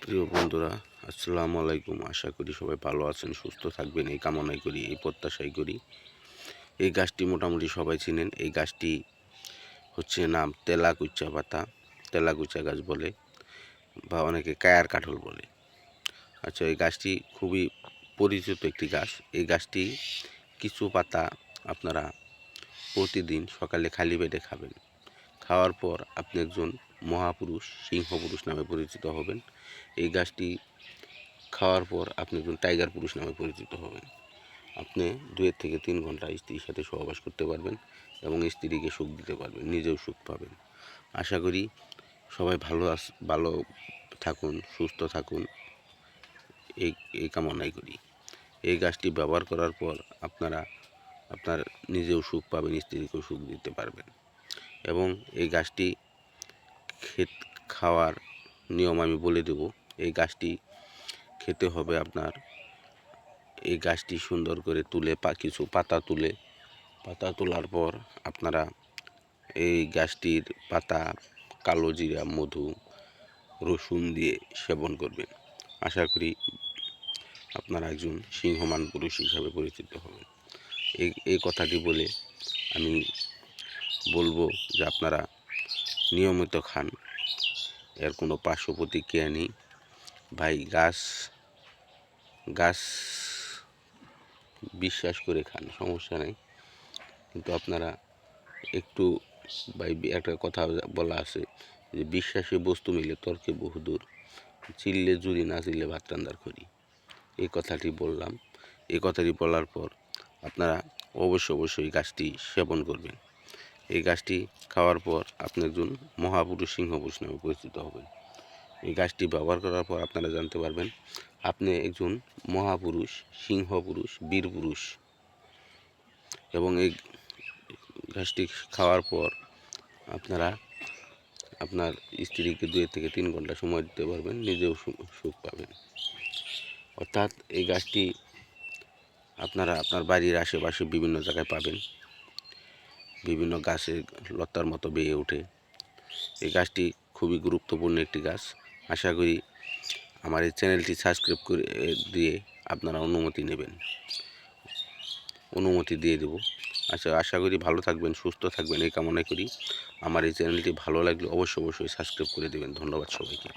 প্রিয় বন্ধুরা, আসসালামু আলাইকুম। আশা করি সবাই ভালো আছেন, সুস্থ থাকবেন, এই কামনাই করি, এই প্রত্যাশাই করি। এই গাছটি মোটামুটি সবাই চিনেন। এই গাছটি হচ্ছে নাম তেলাকুচা পাতা, তেলাকুচা গাছ বলে, বা অনেকে কায়ার কাঠল বলে। আচ্ছা, এই গাছটি খুবই পরিচিত একটি গাছ। এই গাছটি কিছু পাতা আপনারা প্রতিদিন সকালে খালি পেটে খাবেন। খাওয়ার পর আপনি একজন মহাপুরুষ, সিংহপুরুষ নামে পরিচিত হবেন। এই গাছটি খাওয়ার পর আপনি একজন টাইগার পুরুষ নামে পরিচিত হবেন। আপনি 2 থেকে 3 ঘন্টা স্ত্রীর সাথে সহবাস করতে পারবেন এবং স্ত্রীকে সুখ দিতে পারবেন, নিজেও সুখ পাবেন। আশা করি সবাই ভালো থাকুন, সুস্থ থাকুন, এই এই কামনাই করি। এই গাছটি ব্যবহার করার পর আপনার নিজেও সুখ পাবেন, স্ত্রীকেও সুখ দিতে পারবেন। এবং এই গাছটি খাওয়ার নিয়ম আমি বলে দেব। এই গাছটি খেতে হবে আপনার, এই গাছটি সুন্দর করে তুলে কিছু পাতা তোলার পর আপনারা এই গাছটির পাতা, কালো জিরা, মধু, রসুন দিয়ে সেবন করবেন। আশা করি আপনারা একজন সিংহমান পুরুষ হিসাবে পরিচিত হবেন। এই কথাটি বলে আমি বলবো যে আপনারা নিয়মিত খান, এর কোনো পার্শ্ব প্রতিক্রিয়া নেই। ভাই, গাছ বিশ্বাস করে খান, সমস্যা নেই। কিন্তু আপনারা একটু, ভাই, একটা কথা বলা আছে যে বিশ্বাসী বস্তু মিলে তর্কে বহুদূর, চিল্লে জুড়ি না চিল্লে ভাত রান্দার করি। এই কথাটি বললাম। এই কথাটি বলার পর আপনারা অবশ্যই গাছটি সেবন করবেন। এই গাছটি খাওয়ার পর আপনি একজন মহাপুরুষ, সিংহপুরুষ নামে পরিচিত হবেন। এই গাছটি ব্যবহার করার পর আপনারা জানতে পারবেন আপনি একজন মহাপুরুষ, সিংহপুরুষ, বীর পুরুষ। এবং এই গাছটি খাওয়ার পর আপনারা আপনার স্ত্রীকে 2 থেকে 3 ঘন্টা সময় দিতে পারবেন, নিজেও সুখ পাবেন। অর্থাৎ এই গাছটি আপনারা আপনার বাড়ির আশেপাশে বিভিন্ন জায়গায় পাবেন, বিভিন্ন গাছের লতার মতো বেয়ে ওঠে। এই গাছটি খুবই গুরুত্বপূর্ণ একটি গাছ। আশা করি আমার এই চ্যানেলটি সাবস্ক্রাইব করে দিয়ে আপনারা অনুমতি দিয়ে দেব। আচ্ছা, আশা করি ভালো থাকবেন, সুস্থ থাকবেন, এই কামনা করি। আমার এই চ্যানেলটি ভালো লাগলে অবশ্যই সাবস্ক্রাইব করে দেবেন। ধন্যবাদ সবাইকে।